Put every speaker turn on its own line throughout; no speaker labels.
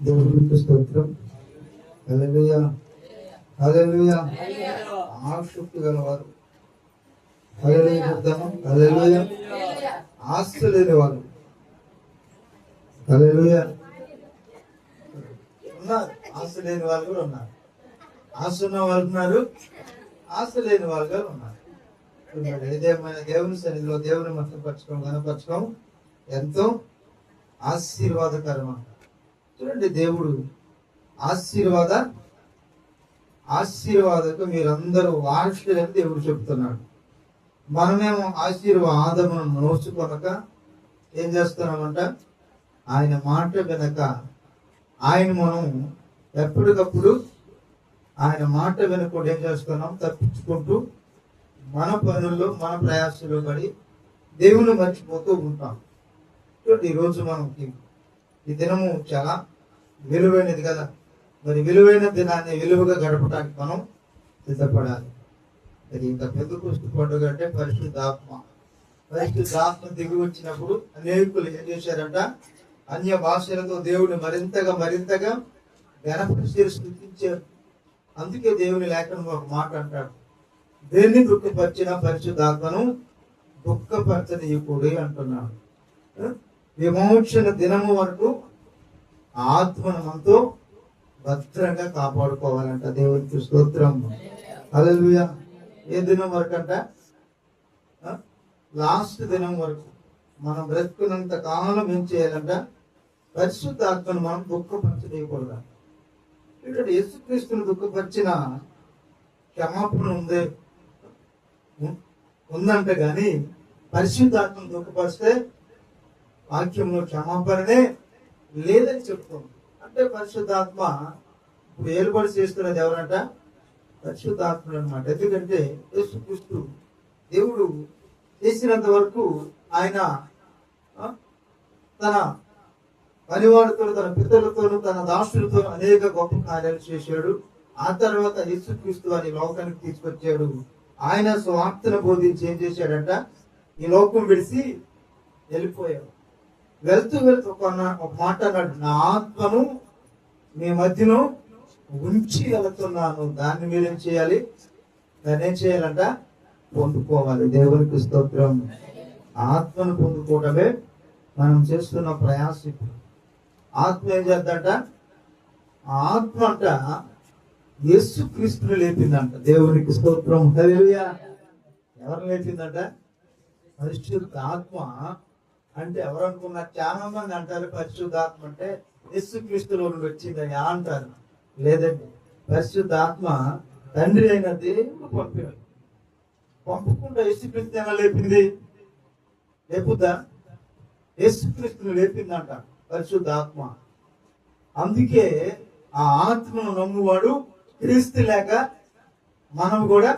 దేవునికి స్తోత్రం. హల్లెలూయా, హల్లెలూయా. ఆసక్తి గలవారు, హల్లెలూయా చెప్తాను. హల్లెలూయా. ఆస్తి లేని వాళ్ళు, హల్లెలూయా ఉన్నారు. ఆస్తి లేని వాళ్ళు కూడా ఉన్నారు. ఆస్తి ఉన్న వాళ్ళు ఉన్నారు, ఆస్తి లేని వాళ్ళు కూడా ఉన్నారు. ఏదేమైనా దేవుని సన్నిధిలో దేవుని మతపరచుకోం కనపరచుకోం ఎంతో ఆశీర్వాదకరం. చూడండి, దేవుడు ఆశీర్వాదకు మీరందరూ వారసులని దేవుడు చెప్తున్నాడు. మనమేమో ఆశీర్వాదమును నోచుకొనక ఏం చేస్తున్నామంట? ఆయన మాట వినక, ఆయన మనం ఎప్పటికప్పుడు ఆయన మాట వినకుండా ఏం చేస్తున్నాం? తప్పించుకుంటూ మన పనుల్లో మన ప్రయాసంలో పడి దేవుని మర్చిపోతూ ఉంటాం. చూడండి, ఈరోజు మనకి ఈ దినము చాలా విలువైనది కదా. మరి విలువైన దినాన్ని విలువగా గడపడానికి మనం సిద్ధపడాలి. మరి ఇంత పెద్దకొస్తు పండుగ అంటే పరిశుద్ధాత్మ దిగి వచ్చినప్పుడు అనేకులు ఏం చేశారంట? అన్య భాషలతో దేవుని మరింతగా గణపరిచి స్తుతించారు. అందుకే దేవుని లేఖనం ఒక మాట అంటాడు, దేన్ని దుఃఖపరిచిన పరిశుద్ధాత్మను దుఃఖపరచనీయకూడదు అంటున్నాడు. విమోచన దినము వరకు ఆత్మను మనతో భద్రంగా కాపాడుకోవాలంట. దేవునికి స్తోత్రం. హల్లెలూయా. ఏ దినం వరకు అంట? లాస్ట్ దినం వరకు. మనం బ్రతుకున్నంత కాలం ఏం చేయాలంట? పరిశుద్ధాత్మను మనం దుఃఖపరచనీయకూడదు. ఇక్కడ యేసుక్రీస్తును దుఃఖపరిచిన క్షమాపణ ఉందంట, కానీ పరిశుద్ధాత్మను దుఃఖపరిస్తే వాక్యంలో క్షమాపణనే లేదని చెప్తుంది. అంటే పరిశుద్ధాత్మ ఇప్పుడు ఏలుబడి చేస్తున్నది ఎవరంట? పరిశుద్ధాత్ముడు అనమాట. ఎందుకంటే యేసుక్రీస్తు దేవుడు చేసినంత వరకు ఆయన తన పనివాడితో, తన పితరులతోనూ, తన దాసులతో అనేక గొప్ప కార్యాలు చేశాడు. ఆ తర్వాత యేసుక్రీస్తు అని లోకానికి తీసుకొచ్చాడు. ఆయన స్వార్థను బోధించి ఏం చేశాడంట? ఈ లోకం విడిసి వెళ్ళిపోయాడు. వెళ్తూ ఒక మాట అన్నాడు, నా ఆత్మను మీ మధ్యలో ఉంచి వెళుతున్నాను. దాన్ని మీరేం చేయాలి? దాన్ని ఏం చేయాలంట? పొందుకోవాలి. దేవునికి స్తోత్రం. ఆత్మను పొందుకోవడమే మనం చేస్తున్న ప్రయాసం. ఆత్మ ఏం చేద్దంట? ఆత్మ అంట యేసుక్రీస్తుని లేపిందంట. దేవునికి స్తోత్రం. హల్లెలూయా. ఎవరు లేపిందంట? పరిశుద్ధ ఆత్మ. అంటే ఎవరు అనుకున్నారు? చాలా మంది అంటారు పరిశుద్ధాత్మ అంటే యేసుక్రీస్తులో నుండి వచ్చిందని అంటారు. లేదండి, పరిశుద్ధాత్మ తండ్రి అయిన దేవుడు పంపాడు. పంపకుండా యేసుక్రీస్తు ఎలా లేపింది? లేపుద్దా? యేసుక్రీస్తుని లేపిందంట పరిశుద్ధాత్మ. అందుకే ఆ ఆత్మను నమ్మువాడు క్రీస్తు లేక మనం కూడా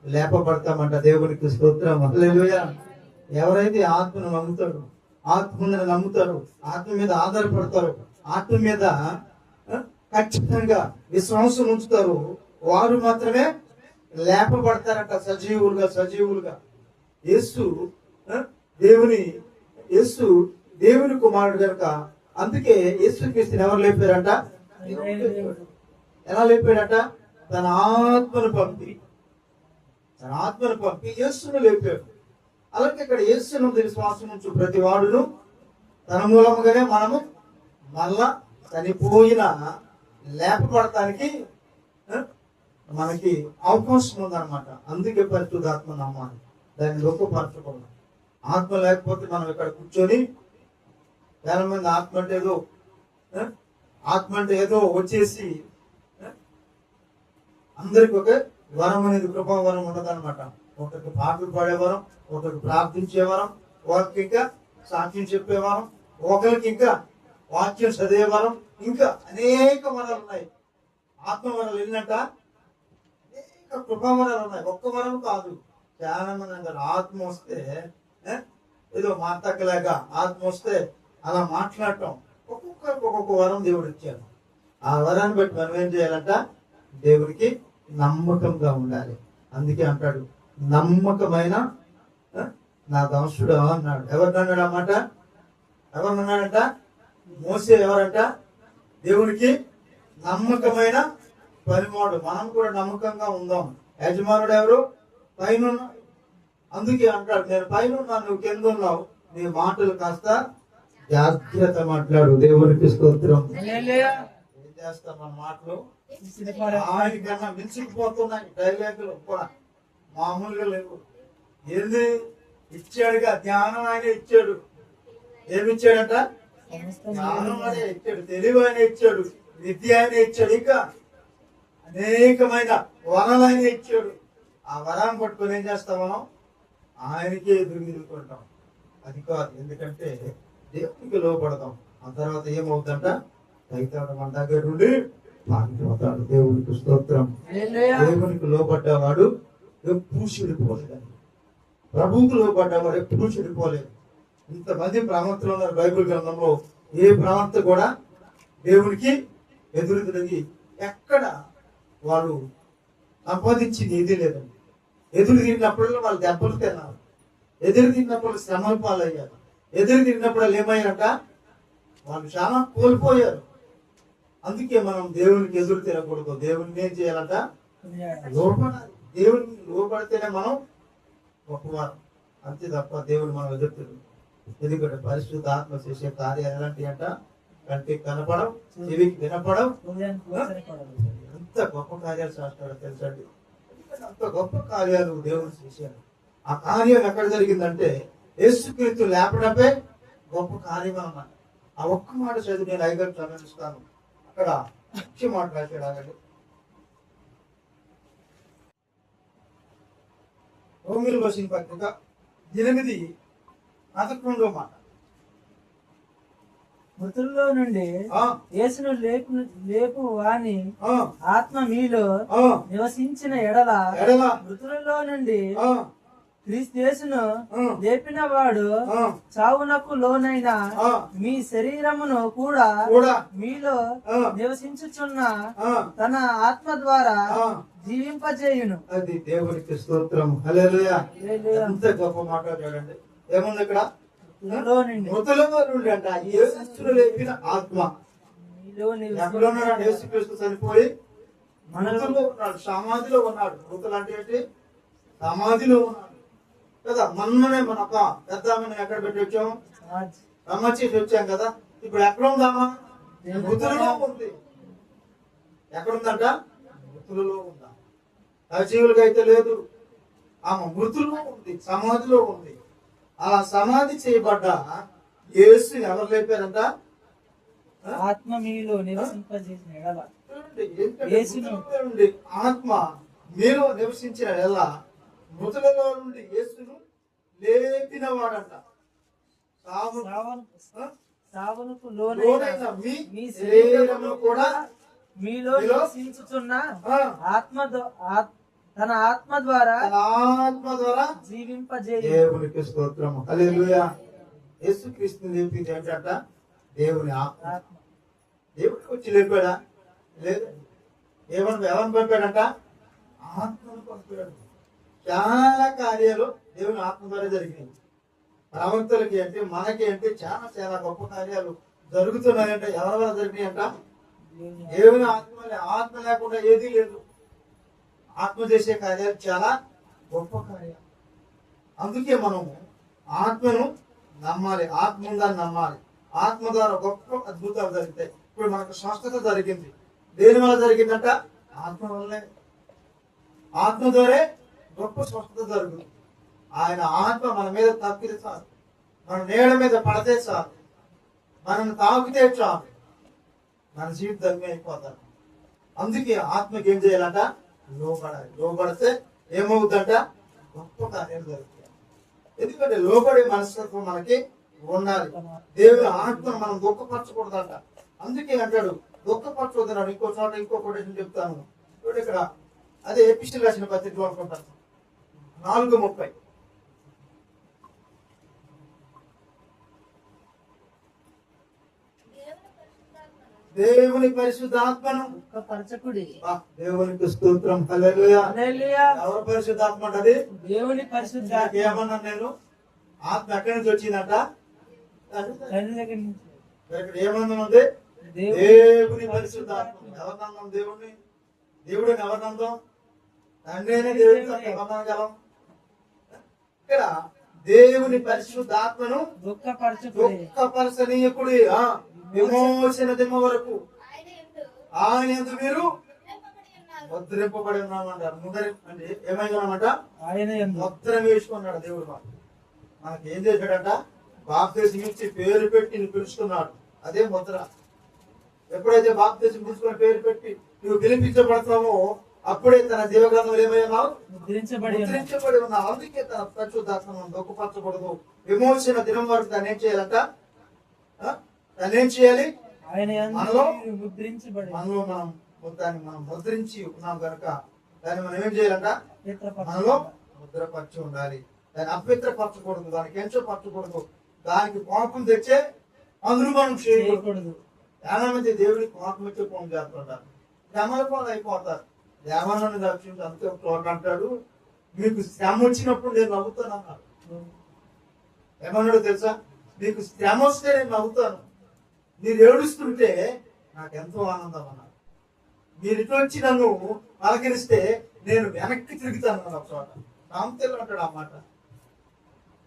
లేపబడతామంట. దేవునికి స్తోత్రం. హల్లెలూయా. ఎవరైతే ఆత్మను నమ్ముతాడు, ఆత్మను నమ్ముతారు, ఆత్మ మీద ఆధారపడతారు, ఆత్మ మీద ఖచ్చితంగా విశ్వాసం ఉంచుతారు, వారు మాత్రమే లేపబడతారంట సజీవులుగా. యేసు దేవుని కుమారుడు కనుక అందుకే యేసుక్రీస్తుని ఎవరు లేపారంట? ఎలా లేపాడంట? తన ఆత్మను పంపి యేసును లేపాడు. అలాగే ఇక్కడ యేసును విశ్వాసం ఉంచు ప్రతి వాడును తన మూలముగానే మనము మళ్ళా చనిపోయిన లేపబడటానికి మనకి అవకాశం ఉందన్నమాట. అందుకే పరిశుద్ధాత్మ నమ్మాలి, దాన్ని దుఃఖపరచకూడదు. ఆత్మ లేకపోతే మనం ఇక్కడ కూర్చొని చాలా మంది ఆత్మ అంటే ఏదో వచ్చేసి అందరికి ఒక వరం అనేది కృపావరం ఉండదన్నమాట. ఒకరికి పాటలు పాడేవారం, ఒకరికి ప్రార్థించేవారం, ఒకరికి ఇంకా సాక్ష్యం చెప్పేవారం, ఒకరికి ఇంకా వాక్యం చదివేవారం, ఇంకా అనేక వరాలు ఉన్నాయి. ఆత్మ వరాలు ఎన్నంట? అనేక కృపావరాలు ఉన్నాయి. ఒక్క వరం కాదు, చాలా మంది అంటారు ఆత్మ వస్తే ఏదో మాట్లాడలేక ఆత్మ వస్తే అలా మాట్లాడటం. ఒక్కొక్కరికి ఒక్కొక్క వరం దేవుడు ఇచ్చాడు. ఆ వరాన్ని బట్టి మనం ఏం చేయాలంట? దేవుడికి నమ్మకంగా ఉండాలి. అందుకే అంటాడు, నమ్మకమైన నా దాసుడు అన్నాడు. ఎవరినన్నాడు అన్నమాట? ఎవరినన్నాడంట? మోసే ఎవరంట? దేవునికి నమ్మకమైన పనివాడు. మనం కూడా నమ్మకంగా ఉందాం. యజమానుడు ఎవరు? పైన. అందుకే అంటాడు, నేను పైన ఉన్నాను, నువ్వు కింద ఉన్నావు, నీ మాటలు కాస్త జాగ్రత్త మాట్లాడు. దేవునికి స్తోత్రం. ఏం చేస్తాం మన మాటలు? ఆయనకన్నా మించిపోతున్నాయి. డైలాగులు కూడా మామూలుగా లేవు. ఏంది ఇచ్చాడుగా, జ్ఞానం ఆయన ఇచ్చాడు. ఏమిచ్చాడట? జ్ఞానం ఆయన ఇచ్చాడు, తెలివి ఆయన ఇచ్చాడు, విద్య ఆయన ఇచ్చాడు, ఇంకా అనేకమైన వరాలు ఆయన ఇచ్చాడు. ఆ వరాన్ని పట్టుకొని ఏం చేస్తాం మనం? ఆయనకే ఎదురుకుంటాం. అది కాదు, ఎందుకంటే దేవునికి లోపడతాం. ఆ తర్వాత ఏమవుతుందంట? తైతాడు మన దగ్గర నుండి పారిపోతాడు. దేవునికి స్తోత్రం. దేవునికి లోపడ్డవాడు ఎప్పుడు చెడిపోలేదండి. ప్రభువుకు లోపడ్డవాడు ఎప్పుడు చెడిపోలేదు. ఇంతమంది ప్రవక్తలు ఉన్నారు బైబిల్ గ్రంథంలో. ఏ ప్రవక్త కూడా దేవునికి ఎదురు తిరిగి ఎక్కడ వాళ్ళు సంపాదించింది ఏదీ లేదండి. ఎదురు తిరిగినప్పుడు వాళ్ళు దెబ్బలు తిన్నారు, ఎదురు తిరిగినప్పుడు శ్రమల పాలయ్యారు, ఎదురు తిరిగినప్పుడు వాళ్ళు ఏమయ్యారట? వాళ్ళు చాలా కోల్పోయారు. అందుకే మనం దేవునికి ఎదురు తిరగకూడదు. దేవునికి ఏం చేయాలంట? లోపడాలి. దేవునికి లోపడితేనే మనం గొప్పవారు. అంతే తప్ప దేవుడు మనం ఎదురుతుంది. ఎందుకంటే పరిశుద్ధ ఆత్మ చేసే కార్యాలు ఎలాంటి అంట? కంటికి కనపడం, చెవికి వినపడం. ఎంత గొప్ప కార్యాలు చేస్తాడో తెలుసండి. అంత గొప్ప కార్యాలు దేవుడు చేశాడు. ఆ కార్యం ఎక్కడ జరిగిందంటే యేసుక్రీస్తు లేపడమే గొప్ప కార్యం అన్నమాట. ఆ ఒక్క మాట చదివి నేను 5 గంటలు గమనిస్తాను. అక్కడ ముఖ్య మాట రాశాడు. ఆగండి. రోమిలకు రాసిన పత్రిక 8:11 మాట.
మృతుల్లో నుండి యేసును లేపు వాని ఆత్మ మీలో నివసించిన ఎడల మృతులలో నుండి క్రీస్తు యేసును లేపిన వాడు చావునకు లోనైన మీ శరీరమును కూడా మీలో నివసించుచున్న తన ఆత్మ ద్వారా జీవింపజేయును.
అది దేవునికి స్తోత్రం. హల్లెలూయా. ఎంత గొప్ప మాట్లాడాడండి. ఏముంది ఇక్కడ? మృతులలో నుండి అంట యేసును లేపిన ఆత్మ. ఎక్కడ ఉన్నాడు? యేసుక్రీస్తు చనిపోయి మృతుల్లో ఉన్నాడు, సమాధిలో ఉన్నాడు. మృతులు అంటే ఏంటి? సమాధిలో ఉన్నాడు కదా. మనమే మన ఒక పెద్ద ఎక్కడ పెట్టి వచ్చాము? సమాధి వచ్చాం కదా. ఇప్పుడు ఎక్కడ ఉందామా? మృతులలో ఉంది. ఎక్కడుందంట? మృతులలో ఉందా? సజీవులుగా అయితే లేదు. ఆమె మృతుల్లో ఉంది, సమాధిలో ఉంది. అలా సమాధి చేయబడ్డ యేసు ఎవరు లేపారంట?
ఆత్మ మీలో నివసింపజేసిన ఎడల.
ఆత్మ మీలో నివసించిన ఎలా మృతులలో నుండి యేసును లేపిన వాడంట.
సావునకు లోనైన మీ శరీరమును కూడా మీలో నివసించుచున్న తన ఆత్మ ద్వారా జీవింపజేయు.
దేవునికి స్తోత్రం. హల్లెలూయా. యేసుక్రీస్తుని లేపింది ఏంటంట? దేవుని ఆత్మ. దేవుడికి వచ్చి లేపాడా? లేదు. ఎవరిని పంపాడంట? ఆత్మను పంపాడు. చాలా కార్యాలు దేవుని ఆత్మ ద్వారా జరిగినాయి. ప్రవక్తలకి అంటే మనకి అంటే చాలా చాలా గొప్ప కార్యాలు జరుగుతున్నాయంటే ఎవరి వల్ల జరిగినాయి అంట? దేవుని ఆత్మ. ఆత్మ లేకుండా ఏదీ లేదు. ఆత్మ చేసే కార్యాలు చాలా గొప్ప కార్యాలు. అందుకే మనము ఆత్మను నమ్మాలి. ఆత్మ ఉందని నమ్మాలి. ఆత్మ ద్వారా గొప్ప అద్భుతాలు జరుగుతాయి. ఇప్పుడు మనకు స్వస్థత జరిగింది. దేని వల్ల జరిగిందంట? ఆత్మ వల్లే. ఆత్మ ద్వారా గొప్ప స్వస్థత జరుగుతుంది. ఆయన ఆత్మ మన మీద తప్పితే చాలు, మన నీడ మీద పడితే చాలు, మనల్ని తాకితే చాలు, మన జీవితం అయిపోతారు. అందుకే ఆత్మకి ఏం చేయాలంట? లోబడాలి. లోబడితే ఏమవుతుందంట? గొప్ప కార్యాలు జరుగుతాయి. ఎందుకంటే లోబడే మనస్తత్వం మనకి ఉండాలి. దేవుని ఆత్మను మనం దుఃఖపరచకూడదంట. అందుకే అంటాడు దుఃఖపరచకూడదు. ఇంకో చోట ఇంకో కొటేషన్ చెప్తాను చూడండి. ఇక్కడ అదే ఎపిస్టల్ రాసిన పత్రికలో అనుకుంటాను 4:30. దేవుని పరిశుద్ధాత్మను
దుఃఖపరచకుడి.
దేవునికి స్తోత్రం. హల్లెలూయా. ఎవరు పరిశుద్ధాత్మ అంటది?
దేవుని పరిశుద్ధాత్మ.
ఏమన్నా నేను ఆత్మ ఎక్కడి నుంచి వచ్చిందంట? ఇక్కడ ఏమన్నా ఉంది? దేవుని పరిశుద్ధాత్మ. ఎవరినందాం దేవుణ్ణి? దేవుడిని ఎవరినందాం? తండ్రినే దేవుడితో ఎవరినగలం? ఇక్కడ దేవుని పరిశుద్ధాత్మను దుఃఖపరచనీయకుడి విమోచన దిమ్మ వరకు ఆయన యందు మీరు ముద్రింపబడి ఉన్నామంటారు. అంటే ఏమై ఉన్నామంట?
ఆయన
ముద్ర వేసుకున్నాడు దేవుడు. మనకి ఏం చేశాడంట? బాప్తిసం ఇచ్చి పేరు పెట్టి నువ్వు పిలుచుకున్నాడు. అదే ముద్ర. ఎప్పుడైతే బాప్తిసం తీసుకుని పేరు పెట్టి నువ్వు పిలిపించబడతావో అప్పుడే తన జీవగ్రంథంలో ఏమయ్యావు? ముద్రించబడి ఉన్నావు. అందుకే తన పరిశుద్ధాత్మను దుఃఖపరచకూడదు. విమోచన దినం వరకు దాన్ని ఏం చేయాలంట? దాన్ని ఏం చేయాలి? మనలో దాన్ని మనం ముద్రించి ఉన్నాం కనుక దాన్ని మనం ఏం చేయాలంట? మనలో ముద్రపరచి ఉండాలి. దాన్ని అపవిత్రపరచకూడదు, దానికి ఎంచో పరచకూడదు, దానికి కోపం తెచ్చే అందులో మనం చేయకూడదు. చాలా మంది దేవుడికి కోపం వచ్చే కోపం చేస్తుంటారు, శ్రమల పాలు అయిపోతారు. దేవాలను రక్షించి అంతే ఒక అంటాడు, మీకు శ్రమ వచ్చినప్పుడు నేను నవ్వుతాను అన్నాడు. ఏమన్నాడు తెలుసా? మీకు శ్రమ వస్తే నేను నవ్వుతాను, మీరు ఏడుస్తుంటే నాకెంతో ఆనందం అన్నాడు. మీరు ఇటు వచ్చి నన్ను పలకరిస్తే నేను వెనక్కి తిరుగుతాను అన్నాడు ఒక చోట. రామతేలు అంటాడు ఆ మాట.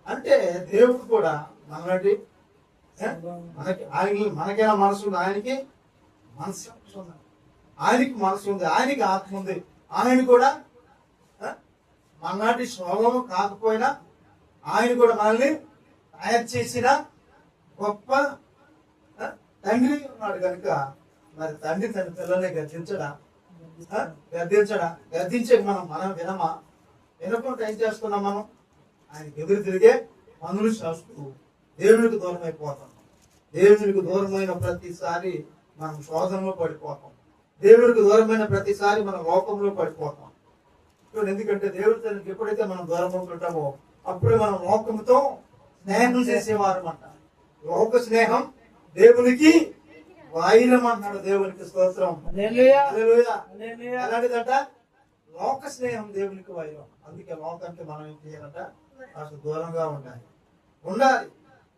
అంటే దేవుడు కూడా మనలాంటి మనకైనా మనసు ఉంది, ఆయనకి మనసు ఉంది, ఆయనకి మనసు ఉంది, ఆయనకి ఆత్మ ఉంది. ఆయన కూడా మనలాంటి స్వభావం కాకపోయినా ఆయన కూడా మనల్ని తయారు చేసిన గొప్ప తండ్రి ఉన్నాడు కనుక మరి తండ్రి తన పిల్లల్ని గద్దించడా? గద్దించే మనం వినమా? వినకుండా ఏం చేస్తున్నాం? మనం ఆయనకి ఎదురు తిరిగే పనులు చేస్తూ దేవునికి దూరం అయిపోతాం. దేవునికి దూరమైన ప్రతిసారి మనం శోధనలో పడిపోతాం. దేవునికి దూరమైన ప్రతిసారి మనం లోకంలో పడిపోతాం. ఎందుకంటే దేవుడి తనకి ఎప్పుడైతే మనం దూరం ఉంటుంటామో అప్పుడే మనం లోకంతో స్నేహం చేసేవారు అంట. లోక స్నేహం దేవునికి వైరం అన్నాడు. దేవునికి స్తోత్రం. ఎలాంటిదంట? లోక స్నేహం దేవునికి వైరం. అందుకే లోకానికి మనం ఏం చేయాలంట? అసలు దూరంగా ఉండాలి,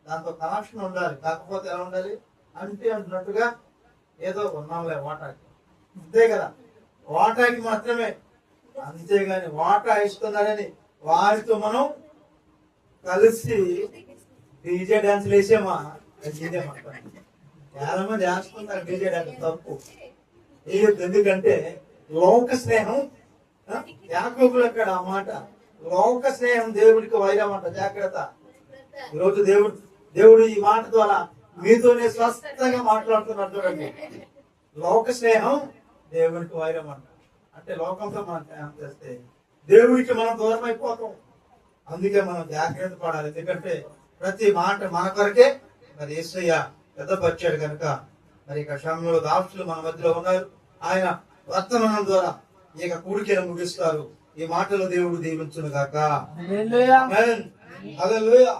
దాంతో కనెక్షన్ ఉండాలి. కాకపోతే ఎలా ఉండాలి అంటే అంటున్నట్టుగా ఏదో ఉన్నాంలే వాటాకి, అంతే కదా, వాటాకి మాత్రమే. అంతేగాని వాటా ఇస్తున్నారని వారితో మనం కలిసి డీజే డాన్సులు వేసేమా? చాలా మంది వేస్తున్నారు డీజే డాన్స్. తప్పు. ఎందుకంటే లోక స్నేహం యాకోబులు అక్కడ ఆ మాట, లోక స్నేహం దేవుడికి వైరం అంట. జాగ్రత్త. ఈరోజు దేవుడు ఈ మాట ద్వారా మీతోనే స్వస్థంగా మాట్లాడుతున్నారు. చూడండి, లోక స్నేహం దేవునికి వైరం అంట. అంటే లోకంతో మనం స్నేహం చేస్తే దేవుడికి మనం దూరం అయిపోతాం. అందుకే మనం జాగ్రత్త పడాలి. ఎందుకంటే ప్రతి మాట మన కొరకే మరి యేసయ్య పెద్దపరిచాడు కనుక మరి ఇక సమయంలో దాసులు మన మధ్యలో ఉన్నారు. ఆయన వర్తమానం ద్వారా ఇక కూడికను ముగిస్తారు. ఈ మాటలు దేవుడు దీవించును గాక. హల్లెలూయా.